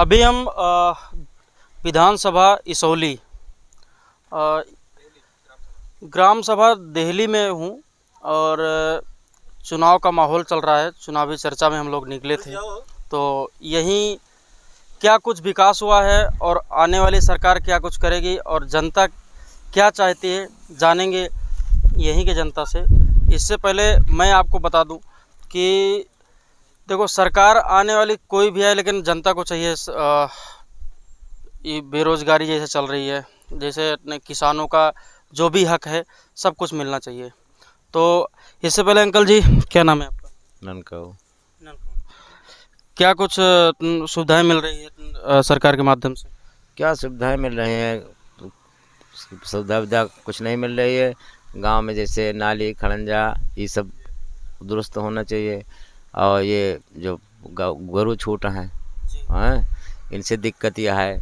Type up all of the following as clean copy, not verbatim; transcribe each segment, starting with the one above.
अभी हम विधानसभा इसौली ग्राम सभा देहली में हूँ और चुनाव का माहौल चल रहा है। चुनावी चर्चा में हम लोग निकले थे, तो यहीं क्या कुछ विकास हुआ है और आने वाली सरकार क्या कुछ करेगी और जनता क्या चाहती है जानेंगे यहीं के जनता से। इससे पहले मैं आपको बता दूं कि देखो, सरकार आने वाली कोई भी है, लेकिन जनता को चाहिए ये बेरोज़गारी जैसे चल रही है, जैसे अपने किसानों का जो भी हक है सब कुछ मिलना चाहिए। तो इससे पहले अंकल जी, क्या नाम है आपका? ननकाऊ। क्या कुछ सुविधाएं मिल रही है सरकार के माध्यम से? क्या सुविधाएं मिल रही हैं? सुविधा कुछ नहीं मिल रही है। गांव में जैसे नाली खड़ंजा ये सब दुरुस्त होना चाहिए, और ये जो गरु छूट हैं इनसे दिक्कत यह है,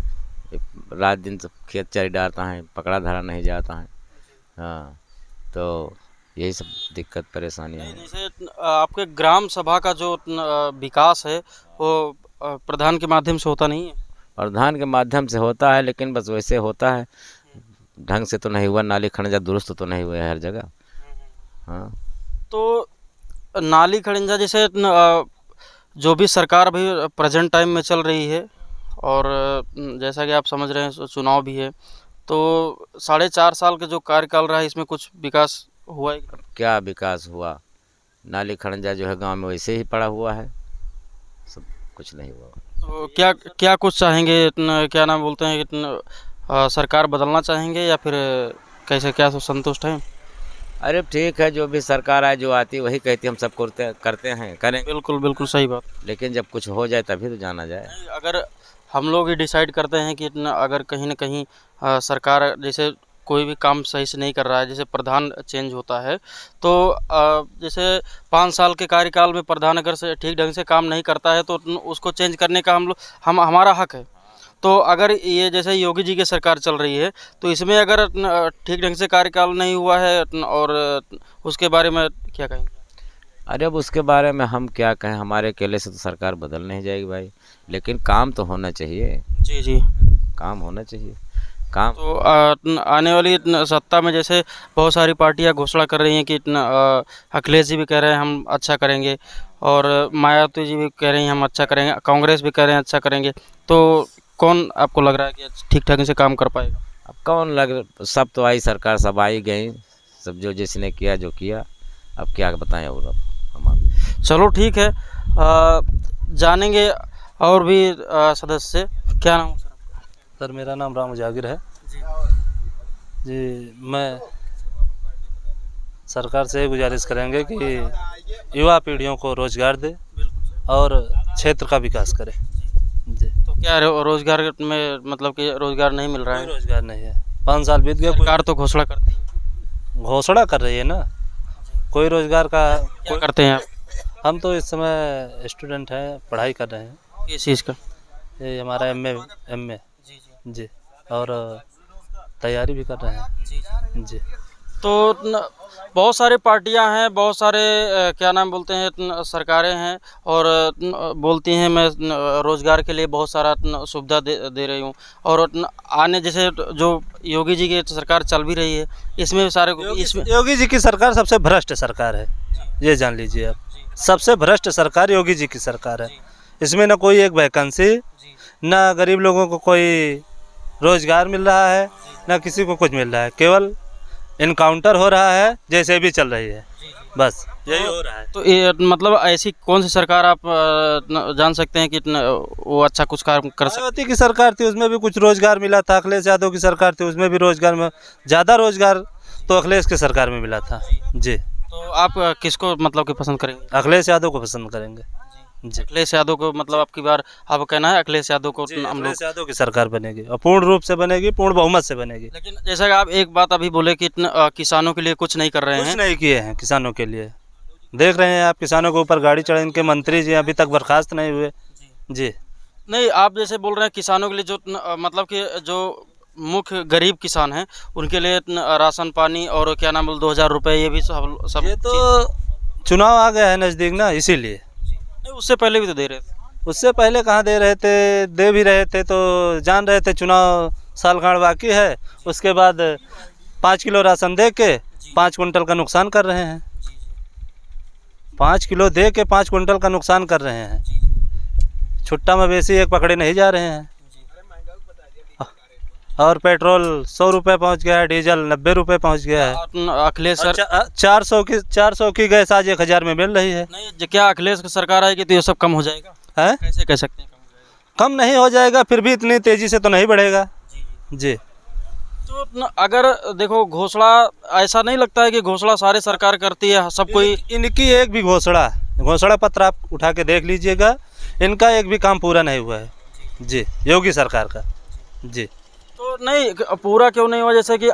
रात दिन सब खेत चरी डालता है, पकड़ा धरा नहीं जाता है। हाँ, तो यही सब दिक्कत परेशानी है। जैसे आपके ग्राम सभा का जो विकास है वो प्रधान के माध्यम से होता नहीं है? प्रधान के माध्यम से होता है, लेकिन बस वैसे होता है, ढंग से तो नहीं हुआ। नाली खड़ंजा दुरुस्त तो नहीं हुआ है हर जगह। हाँ, तो नाली खड़ंजा जैसे जो भी सरकार अभी प्रेजेंट टाइम में चल रही है, और जैसा कि आप समझ रहे हैं चुनाव भी है, तो 4.5 साल के जो कार्यकाल रहा है इसमें कुछ विकास हुआ है? क्या विकास हुआ? नाली खड़ंजा जो है गांव में वैसे ही पड़ा हुआ है, सब कुछ नहीं हुआ। तो क्या कुछ चाहेंगे, क्या नाम बोलते हैं कि सरकार बदलना चाहेंगे या फिर कैसे, क्या संतुष्ट हैं? अरे ठीक है, जो भी सरकार आए जो आती वही कहती, हम सब करते हैं, करें। बिल्कुल बिल्कुल सही बात। लेकिन जब कुछ हो जाए तभी तो जाना जाए। अगर हम लोग ही डिसाइड करते हैं कि अगर कहीं ना कहीं सरकार जैसे कोई भी काम सही से नहीं कर रहा है, जैसे प्रधान चेंज होता है, तो जैसे 5 साल के कार्यकाल में प्रधान अगर से ठीक ढंग से काम नहीं करता है तो उसको चेंज करने का हमारा हक है। तो अगर ये जैसे योगी जी की सरकार चल रही है, तो इसमें अगर ठीक ढंग से कार्यकाल नहीं हुआ है और उसके बारे में क्या कहेंगे? अरे अब उसके बारे में हम क्या कहें, हमारे अकेले से तो सरकार बदल नहीं जाएगी भाई, लेकिन काम तो होना चाहिए। जी जी, काम होना चाहिए। काम तो आने वाली सत्ता में जैसे बहुत सारी पार्टियां घोषणा कर रही हैं कि अखिलेश जी भी कह रहे हैं हम अच्छा करेंगे, और मायावती जी भी कह रही हैं हम अच्छा करेंगे, कांग्रेस भी कह रहे हैं अच्छा करेंगे, तो कौन आपको लग रहा है कि ठीक ठाक से काम कर पाएगा? अब कौन सब तो आई सरकार, सब आई गई, सब जो जिसने किया जो किया, अब क्या बताएं। और अब हम चलो ठीक है, जानेंगे और भी सदस्य। क्या नाम है सर? सर मेरा नाम राम जागिर है जी जी। मैं सरकार से ही गुजारिश करेंगे कि युवा पीढ़ियों को रोज़गार दे और क्षेत्र का विकास करे जी। तो क्या रोजगार में मतलब कि रोजगार नहीं मिल रहा कोई है? रोज़गार नहीं है, 5 साल बीत गए, सरकार तो घोषणा करती है। घोषणा कर रही है ना, कोई रोज़गार का। क्या करते हैं आप? हम तो इस समय स्टूडेंट हैं, पढ़ाई कर रहे हैं। किस चीज़ का? ये हमारा एमए जी जी, और तैयारी भी कर रहे हैं जी। तो बहुत सारी पार्टियां हैं, बहुत सारे क्या नाम बोलते हैं सरकारें हैं, और बोलती हैं मैं रोज़गार के लिए बहुत सारा सुविधा दे रही हूँ, और आने जैसे जो योगी जी की सरकार चल भी रही है, इसमें भी सारे इसमें योगी जी की सरकार सबसे भ्रष्ट सरकार है, ये जान लीजिए आप। सबसे भ्रष्ट सरकार योगी जी की सरकार है। इसमें ना कोई एक वैकेंसी, ना गरीब लोगों को कोई रोज़गार मिल रहा है, ना किसी को कुछ मिल रहा है, केवल इनकाउंटर हो रहा है जैसे भी चल रही है, बस यही हो रहा है। तो ये मतलब ऐसी कौन सी सरकार आप जान सकते हैं कि वो अच्छा कुछ काम कर सकते? मायावती की सरकार थी, उसमें भी कुछ रोज़गार मिला था। अखिलेश यादव की सरकार थी, उसमें भी रोज़गार में ज़्यादा रोज़गार तो अखिलेश की सरकार में मिला था जी। तो आप किसको मतलब कि पसंद करेंगे? अखिलेश यादव को पसंद करेंगे जी। अखिलेश यादव को, मतलब आपकी बार आप कहना है अखिलेश यादव को हम लोग। अखिलेश यादव की सरकार बनेगी और पूर्ण रूप से बनेगी, पूर्ण बहुमत से बनेगी। लेकिन जैसा कि आप एक बात अभी बोले कि किसानों के लिए कुछ नहीं कर रहे कुछ हैं। नहीं किए हैं किसानों के लिए। देख रहे हैं आप, किसानों के ऊपर गाड़ी चढ़े, इनके मंत्री जी अभी तक बर्खास्त नहीं हुए जी। नहीं, आप जैसे बोल रहे हैं किसानों के लिए, जो मतलब कि जो मुख्य गरीब किसान हैं उनके लिए राशन पानी और क्या नाम बोल 2000 रुपये, ये भी सब ये तो चुनाव आ गया है नज़दीक ना, इसीलिए। नहीं, उससे पहले भी तो दे रहे थे। उससे पहले कहाँ दे रहे थे, दे भी रहे थे तो जान रहे थे चुनाव साल खाड़ बाकी है, उसके बाद 5 किलो राशन दे के 5 कुंटल का नुकसान कर रहे हैं। 5 किलो दे के 5 कुंटल का नुकसान कर रहे हैं। छुट्टा मवेशी एक पकड़े नहीं जा रहे हैं। और पेट्रोल 100 रुपये पहुँच गया है, डीजल 90 रुपये पहुँच गया है। अखिलेश सर 400 की गैस आज 1000 में मिल रही है। नहीं, क्या अखिलेश की सरकार आएगी तो ये सब कम हो जाएगा? है कैसे कह सकते हैं कम हो जाएगा? कम नहीं हो जाएगा, फिर भी इतनी तेज़ी से तो नहीं बढ़ेगा जी। तो अगर देखो घोषणा, ऐसा नहीं लगता है कि घोषणा सारी सरकार करती है, सब कोई? इनकी एक भी घोषणा पत्र आप उठा के देख लीजिएगा, इनका एक भी काम पूरा नहीं हुआ है जी, योगी सरकार का जी। तो नहीं पूरा क्यों नहीं हुआ? जैसे कि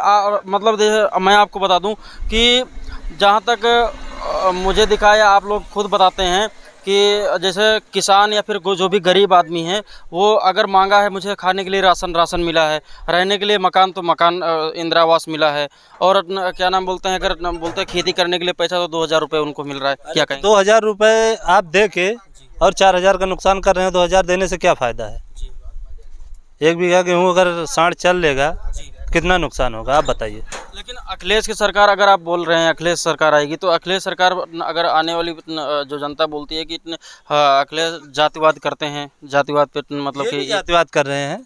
मतलब मैं आपको बता दूं कि जहां तक मुझे दिखाया, आप लोग खुद बताते हैं कि जैसे किसान या फिर जो भी गरीब आदमी है, वो अगर मांगा है मुझे खाने के लिए राशन मिला है, रहने के लिए मकान तो मकान इंदिरा आवास मिला है, और क्या नाम बोलते हैं, अगर बोलते हैं खेती करने के लिए पैसा तो 2000 रुपये उनको मिल रहा है। क्या कहें? 2000 रुपये आप दे के और 4000 का नुकसान कर रहे हैं। 2000 देने से क्या फ़ायदा है? 1 बीघा गेहूँ अगर सांड चल लेगा कितना नुकसान होगा आप बताइए। लेकिन अखिलेश की सरकार, अगर आप बोल रहे हैं अखिलेश सरकार आएगी, तो अखिलेश सरकार अगर आने वाली जो जनता बोलती है कि अखिलेश जातिवाद करते हैं, जातिवाद पे मतलब कि जातिवाद कर रहे हैं।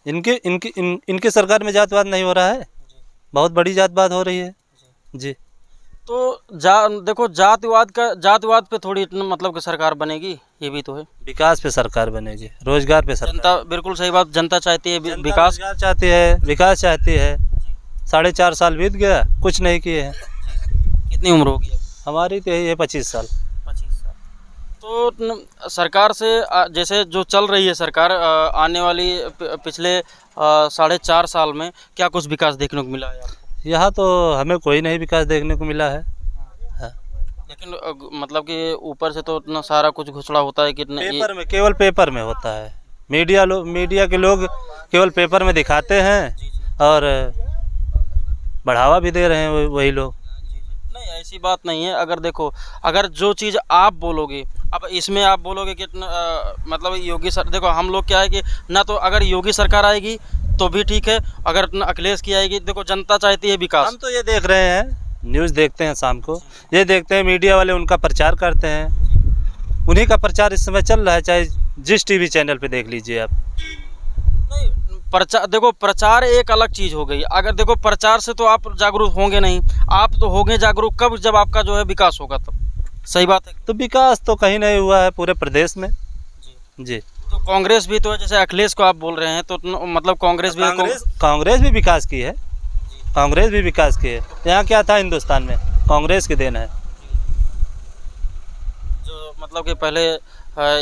इनकी सरकार में जातिवाद नहीं हो रहा है, बहुत बड़ी जातिवाद हो रही है जी। तो देखो जातिवाद पे थोड़ी मतलब कि सरकार बनेगी, ये भी तो है। विकास पे सरकार बनेगी, रोजगार पे सरकार। जनता, बिल्कुल सही बात, जनता चाहती है विकास चाहती है, विकास चाहती है। 4.5 साल बीत गया, कुछ नहीं किए हैं। कितनी उम्र होगी हमारी? तो यही है 25 साल। 25 साल। तो सरकार से जैसे जो चल रही है सरकार, आने वाली पिछले 4.5 साल में क्या कुछ विकास देखने को मिला है आपको? यहाँ तो हमें कोई नहीं विकास देखने को मिला है। लेकिन मतलब कि ऊपर से तो इतना सारा कुछ घोषणा होता है कि पेपर में, केवल पेपर में होता है। मीडिया के लोग केवल पेपर में दिखाते हैं और बढ़ावा भी दे रहे हैं वही लोग। नहीं, ऐसी बात नहीं है। अगर देखो, अगर जो चीज़ आप बोलोगे, अब इसमें आप बोलोगे कि मतलब योगी सर, देखो हम लोग क्या है कि ना, तो अगर योगी सरकार आएगी तो भी ठीक है, अगर अखिलेश की आएगी, देखो जनता चाहती है विकास। हम तो ये देख रहे हैं, न्यूज़ देखते हैं शाम को, ये देखते हैं मीडिया वाले उनका प्रचार करते हैं, उन्हीं का प्रचार इस समय चल रहा है, चाहे जिस टीवी चैनल पे देख लीजिए आप। नहीं, प्रचार देखो, प्रचार एक अलग चीज़ हो गई। अगर देखो प्रचार से तो आप जागरूक होंगे नहीं, आप तो होंगे जागरूक कब, जब आपका जो है विकास होगा तब। सही बात है। तो विकास तो कहीं नहीं हुआ है पूरे प्रदेश में जी। तो कांग्रेस भी तो है, जैसे अखिलेश को आप बोल रहे हैं, तो मतलब कांग्रेस भी विकास की है। कांग्रेस भी विकास की है। यहाँ क्या था हिंदुस्तान में? कांग्रेस की देन है। जो मतलब कि पहले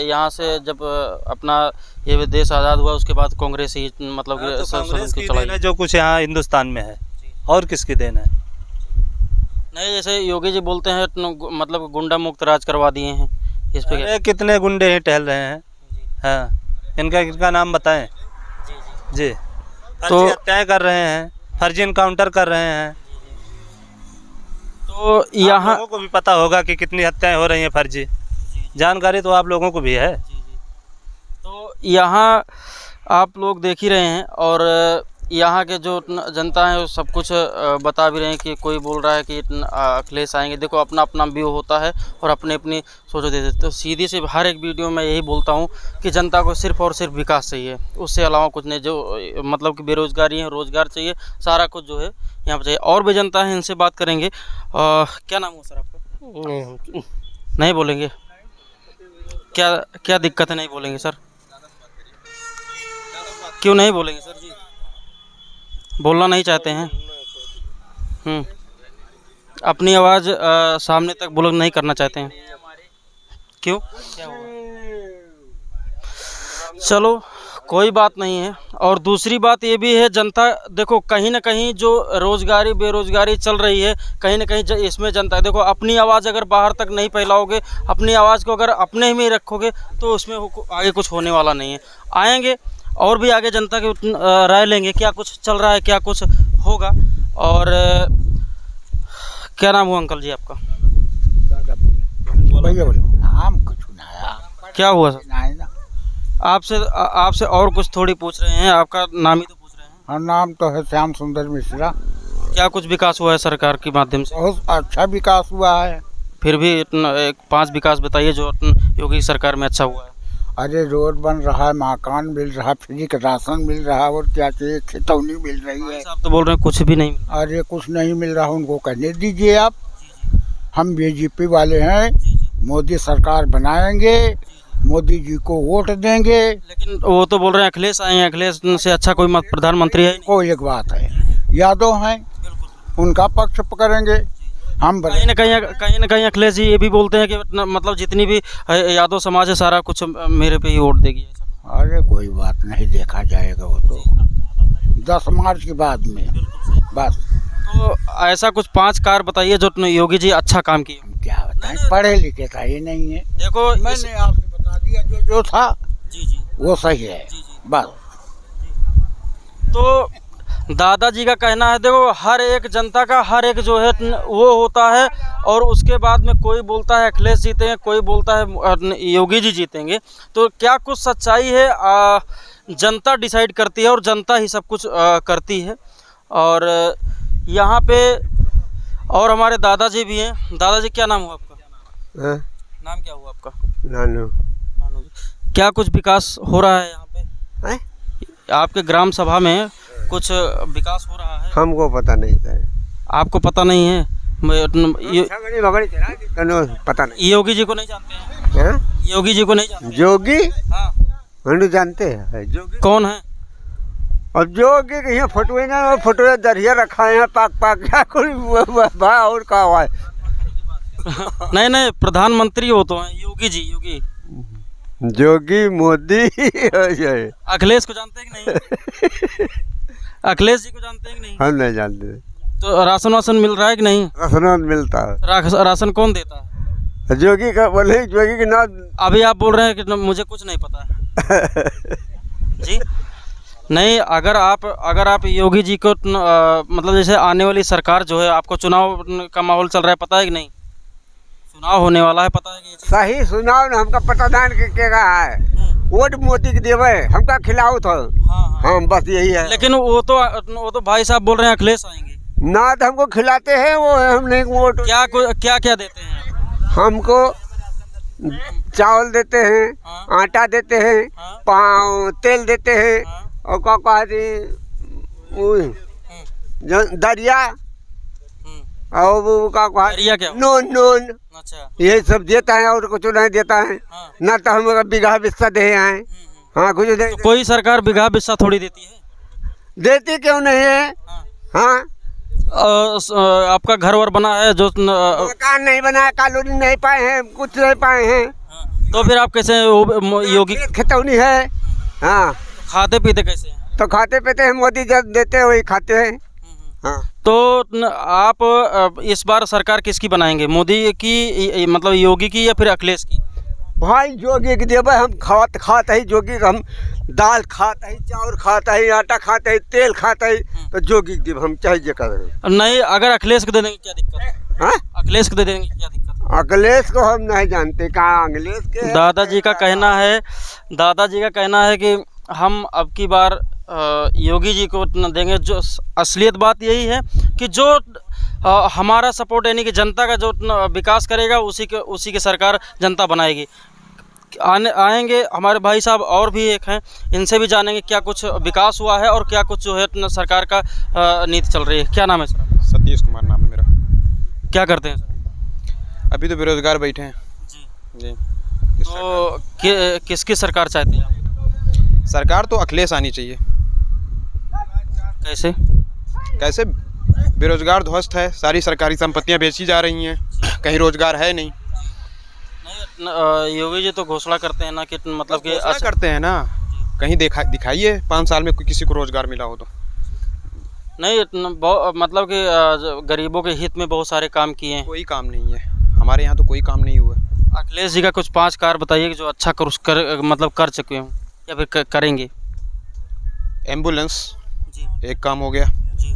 यहाँ से जब अपना ये देश आज़ाद हुआ, उसके बाद कांग्रेस ही मतलब कि कांग्रेस की देन है जो कुछ यहाँ हिंदुस्तान में है, और किसकी देन है? नहीं, जैसे योगी जी बोलते हैं मतलब गुंडा मुक्त राज करवा दिए हैं, इस पे कितने गुंडे ही टहल रहे हैं। हाँ, इनका नाम बताएं जी। तो हत्याएं कर रहे हैं, फर्जी इनकाउंटर कर रहे हैं। तो यहाँ लोगों को भी पता होगा कि कितनी हत्याएं हो रही हैं फर्जी, जानकारी तो आप लोगों को भी है। तो यहाँ आप लोग देख ही रहे हैं, और यहाँ के जो जनता है वो सब कुछ बता भी रहे हैं कि कोई बोल रहा है कि अखिलेश आएंगे। देखो अपना अपना व्यू होता है और अपनी अपनी सोच देते। तो सीधी से हर एक वीडियो में यही बोलता हूँ कि जनता को सिर्फ और सिर्फ विकास चाहिए, उससे अलावा कुछ नहीं। जो मतलब कि बेरोजगारी है, रोज़गार चाहिए, सारा कुछ जो है यहाँ पर चाहिए। और भी जनता है, इनसे बात करेंगे। क्या नाम हुआ सर आपका? नहीं बोलेंगे? क्या दिक्कत है, नहीं बोलेंगे सर? क्यों नहीं बोलेंगे सर जी? बोलना नहीं चाहते हैं? अपनी आवाज़ सामने तक बुलंद नहीं करना चाहते हैं? क्यों, क्या हुआ? चलो कोई बात नहीं है। और दूसरी बात ये भी है, जनता देखो कहीं ना कहीं जो रोज़गारी बेरोज़गारी चल रही है, कहीं ना कहीं इसमें जनता देखो अपनी आवाज़ अगर बाहर तक नहीं फैलाओगे, अपनी आवाज़ को अगर अपने में ही रखोगे, तो उसमें आगे कुछ होने वाला नहीं है। आएंगे और भी आगे जनता की राय लेंगे, क्या कुछ चल रहा है, क्या कुछ होगा। और क्या नाम हुआ अंकल जी आपका? क्या हुआ सर? आपसे और कुछ थोड़ी पूछ रहे हैं, आपका नाम ही तो पूछ रहे हैं। हाँ, नाम तो है श्याम सुंदर मिश्रा। क्या कुछ विकास हुआ है सरकार के माध्यम से? बहुत अच्छा विकास हुआ है। फिर भी इतना एक 5 विकास बताइए जो योगी सरकार में अच्छा हुआ है। अरे रोड बन रहा है, मकान मिल रहा है, फ्री का राशन मिल रहा है, और क्या चाहिए, खितौनी मिल रही है। आप तो बोल रहे हैं कुछ भी नहीं मिला। अरे कुछ नहीं मिल रहा, उनको कहने दीजिए आप। हम बीजेपी वाले हैं, मोदी सरकार बनाएंगे, मोदी जी को वोट देंगे। लेकिन वो तो बोल रहे हैं अखिलेश आए हैं, अखिलेश से अच्छा कोई प्रधानमंत्री है ही नहीं। कोई एक बात है, यादव हैं, उनका पक्ष पकड़ेंगे हम। कहीं ना कहीं अखिलेश जी ये भी बोलते हैं कि मतलब जितनी भी यादव समाज है सारा कुछ मेरे पे ही वोट देगी। अरे कोई बात नहीं, देखा जाएगा वो तो 10 मार्च के बाद में बस। तो ऐसा कुछ 5 कार्य बताइए जो योगी जी अच्छा काम किए। हम क्या बताएं, पढ़े लिखे का ये नहीं है। देखो मैंने आपसे बता दिया जो था जी वो सही है बस। तो दादाजी का कहना है, देखो हर एक जनता का हर एक जो है वो होता है, और उसके बाद में कोई बोलता है अखिलेश जीतेंगे, कोई बोलता है योगी जी जीतेंगे। तो क्या कुछ सच्चाई है? जनता डिसाइड करती है और जनता ही सब कुछ करती है। और यहाँ पे और हमारे दादाजी भी हैं। दादाजी क्या नाम हुआ आपका? नाम क्या हुआ आपका? नानू। क्या कुछ विकास हो रहा है यहाँ पे? आपके ग्राम सभा में कुछ विकास हो रहा है? हमको पता नहीं सर। आपको पता नहीं है? पता नहीं। योगी जी को नहीं जानते हैं? योगी जी को नहीं जानते? जोगी हाँ। हम जानते हैं जोगी कौन है? और जोगी के यहाँ फोटो ना, फोटो दरिया रखा है पाक क्या कोई और का हुआ है। नहीं प्रधानमंत्री हो तो हैं योगी जी। जोगी मोदी अखिलेश को जानते हैं कि नहीं? अखिलेश जी को जानते हैं कि नहीं? हम नहीं जानते। तो राशन वाशन मिल रहा है कि नहीं? राशन मिलता है। राशन कौन देता है? जोगी का बोले, जोगी के नाम। अभी आप बोल रहे हैं कि मुझे कुछ नहीं पता है। जी नहीं, अगर आप योगी जी को मतलब जैसे आने वाली सरकार जो है, आपको चुनाव का माहौल चल रहा है, पता है कि नहीं? चुनाव होने वाला है, पता है कि सही चुनाव ना हमका पतादान के रहा है। वोट मोदी के देवे, हमका खिलाओ तो। हाँ बस यही है। लेकिन वो तो भाई साहब बोल रहे हैं अखिलेश आएंगे ना, तो हमको खिलाते हैं वो, हम नहीं वोट। क्या देते हैं? हमको चावल देते हैं, आटा देते हैं, तेल देते हैं, और क्या दरिया, और वो क्या नून अच्छा ये सब देता है, और कुछ नहीं देता है। ना तो हम बीघा बिस्सा दे आए। हाँ कुछ दे। तो कोई सरकार बीघा बिस्सा थोड़ी देती है? देती क्यों नहीं है? हाँ आपका घर वर बना है जो मकान नहीं बना, कॉलोनी नहीं पाए हैं, कुछ नहीं पाए हैं। तो फिर आप कैसे योगी? खितौनी है। हाँ खाते पीते कैसे हैं? तो खाते पीते हैं, मोदी जब देते हैं वही खाते हैं। हाँ तो आप इस बार सरकार किसकी बनाएंगे? मोदी की मतलब योगी की या फिर अखिलेश की? भाई जोगी के देवे, हम खाते ही जोगी, हम दाल खाते ही, चावल खाते ही, आटा खाते ही, तेल खाते ही, तो जोगी के देवे हम चाहिए कर। नहीं, अगर अखिलेश को दे देंगे क्या दिक्कत है? हाँ अखिलेश को दे देंगे क्या दिक्कत है? अखिलेश को हम नहीं जानते कहाँ अखिलेश के। दादाजी का कहना है कि हम अब की बार योगी जी को देंगे। जो असलियत बात यही है कि जो हमारा सपोर्ट यानी कि जनता का जो विकास करेगा उसी की सरकार जनता बनाएगी। आएंगे हमारे भाई साहब और भी एक हैं, इनसे भी जानेंगे क्या कुछ विकास हुआ है और क्या कुछ जो है सरकार का नीति चल रही है। क्या नाम है सर? सतीश कुमार नाम है मेरा। क्या करते हैं सर? अभी तो बेरोजगार बैठे हैं जी। तो किसकी सरकार चाहते हैं आप? सरकार तो अखिलेश आनी चाहिए। कैसे बेरोजगार ध्वस्त है, सारी सरकारी संपत्तियां बेची जा रही हैं, कहीं रोजगार है नहीं। योगी जी तो घोषणा करते हैं ना कि मतलब कि करते हैं ना, कहीं दिखाइए 5 साल में किसी को रोजगार मिला हो तो। नहीं मतलब कि गरीबों के हित में बहुत सारे काम किए हैं। कोई काम नहीं है हमारे यहाँ, तो कोई काम नहीं हुआ। अखिलेश जी का कुछ 5 कार्य बताइए जो अच्छा कर चुके हों या फिर करेंगे। एम्बुलेंस जी एक काम हो गया जी।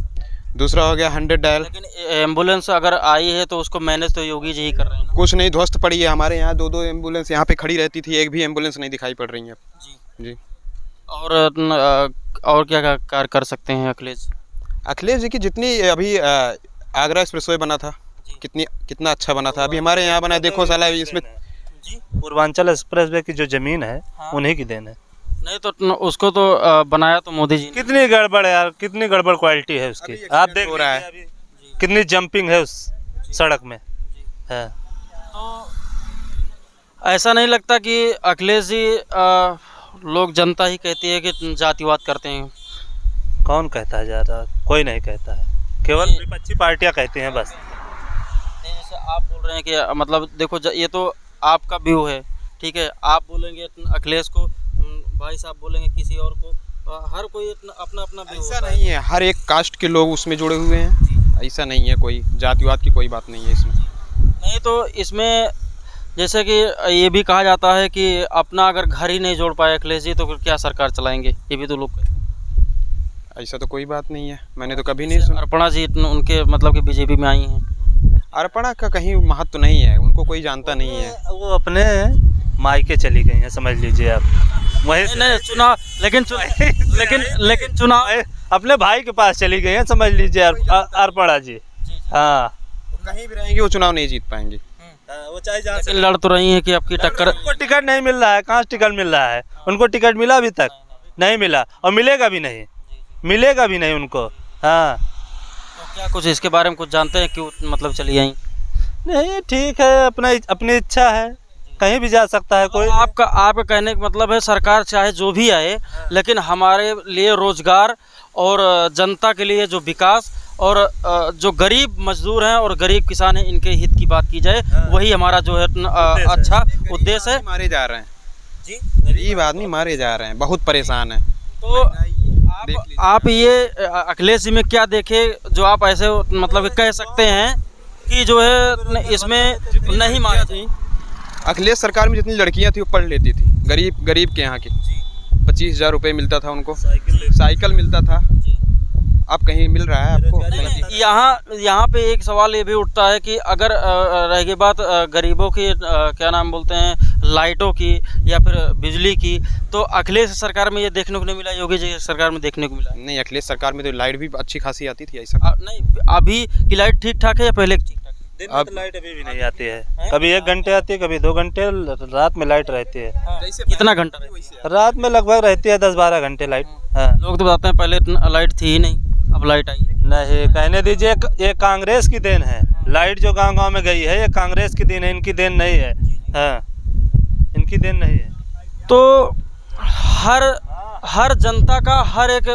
दूसरा हो गया 100 डायल। लेकिन एम्बुलेंस अगर आई है तो उसको मैनेज तो योगी जी ही कर रहे हैं ना? कुछ नहीं, ध्वस्त पड़ी है। हमारे यहाँ 2-2 एम्बुलेंस यहाँ पे खड़ी रहती थी, एक भी एम्बुलेंस नहीं दिखाई पड़ रही है जी। जी। और और क्या कार्य कर सकते हैं अखिलेश? अखिलेश जी की जितनी अभी आगरा एक्सप्रेसवे बना था, कितना अच्छा बना था। अभी हमारे यहाँ बना है, देखो साला इसमें जी, पूर्वांचल एक्सप्रेसवे की जो जमीन है हाँ। उन्हीं की देन है। नहीं तो उसको तो बनाया तो मोदी जी ने। कितनी गड़बड़ है यार, कितनी गड़बड़ क्वालिटी है उसकी। अभी आप accident देख हो रहा लीजिए अभी कितनी जंपिंग है उस सड़क में है। तो ऐसा नहीं लगता कि अखिलेश जी लोग जनता ही कहती है कि जातिवाद करते हैं? कौन कहता है ज़्यादा? कोई नहीं कहता है, केवल नहीं। विपक्षी पार्टियां कहती हैं बस। नहीं, जैसे आप बोल रहे हैं कि मतलब देखो ये तो आपका व्यू है, ठीक है, आप बोलेंगे अखिलेश को, भाई साहब बोलेंगे किसी और को, हर कोई अपना अपना व्यू ऐसा होता नहीं है, हर एक कास्ट के लोग उसमें जुड़े हुए हैं। ऐसा नहीं है, कोई जातिवाद की कोई बात नहीं है इसमें। नहीं तो इसमें जैसे कि ये भी कहा जाता है कि अपना अगर घर ही नहीं जोड़ पाए अखिलेश जी तो फिर क्या सरकार चलाएंगे, ये भी तो लोग कहते हैं। ऐसा तो कोई बात नहीं है, मैंने तो कभी नहीं सुना। अर्पणा जी उनके मतलब कि बीजेपी में आई हैं। अर्पणा का कहीं महत्व नहीं है, उनको कोई जानता नहीं है। वो अपने मायके चली गई हैं, समझ लीजिए आप। वही नहीं चुनाव, लेकिन चुनाव अपने भाई के पास चली गई हैं, समझ लीजिए अर्पणा जी। हाँ, कहीं भी रहेंगे वो चुनाव नहीं जीत पाएंगे। वो चाहे जहाँ लेकिन लड़ तो रही है कि आपकी टक्कर। उनको टिकट नहीं मिल रहा है। कहाँ से टिकट मिल रहा है? उनको टिकट मिला अभी तक नहीं मिला और मिलेगा भी नहीं, मिलेगा भी नहीं उनको। हाँ, तो क्या कुछ इसके बारे में कुछ जानते हैं क्यों मतलब चली आई? नहीं ठीक है, अपनी इच्छा है, कहीं भी जा सकता है कोई। आपका कहने का मतलब है सरकार चाहे जो भी आए, लेकिन हमारे लिए रोजगार और जनता के लिए जो विकास और जो गरीब मजदूर हैं और गरीब किसान हैं इनके हित की बात की जाए, वही हमारा जो है अच्छा उद्देश्य है। मारे जा रहे हैं जी, गरीब आदमी मारे जा रहे हैं, बहुत परेशान है। तो आप ये अखिलेश जी में क्या देखे जो आप ऐसे मतलब कह सकते हैं कि जो है इसमें नहीं मारे चाहिए? अखिलेश सरकार में जितनी लड़कियां थी वो पढ़ लेती थी, गरीब के यहाँ की 25,000 रुपये मिलता था उनको, साइकिल मिलता था। अब कहीं मिल रहा है आपको? यहाँ पे एक सवाल ये भी उठता है कि अगर रह बात गरीबों की क्या नाम बोलते हैं लाइटों की या फिर बिजली की, तो अखिलेश सरकार में ये देखने को नहीं मिला, योगी जी सरकार में देखने को मिला। नहीं, अखिलेश सरकार में तो लाइट भी अच्छी खासी आती थी। ऐसा नहीं, अभी की लाइट ठीक ठाक है या पहले की ठीक ठाक? अब लाइट अभी भी नहीं आती है, कभी 1 घंटे आती है, कभी 2 घंटे, रात में लाइट रहती है। कितना घंटा रहती है? रात में लगभग रहती है 10-12 घंटे लाइट। हाँ, लोग तो बताते हैं पहले इतना लाइट थी ही नहीं, अब लाइट आई। नहीं कहने दीजिए, ये कांग्रेस की देन है। लाइट जो गांव-गांव में गई है ये कांग्रेस की देन है, इनकी देन नहीं है। हाँ, इनकी देन नहीं है। तो हर जनता का, हर एक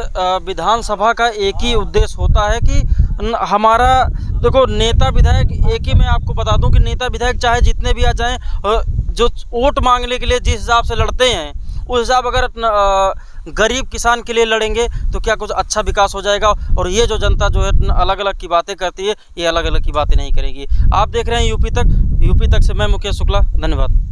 विधानसभा का एक ही उद्देश्य होता है कि हमारा देखो नेता विधायक एक ही, मैं आपको बता दूं कि नेता विधायक चाहे जितने भी आ जाएं, जो वोट मांगने के लिए जिस हिसाब से लड़ते हैं उस हिसाब अगर गरीब किसान के लिए लड़ेंगे तो क्या कुछ अच्छा विकास हो जाएगा। और ये जो जनता जो है अलग अलग की बातें करती है, ये अलग अलग की बातें नहीं करेगी। आप देख रहे हैं यूपी तक से मैं मुकेश शुक्ला, धन्यवाद।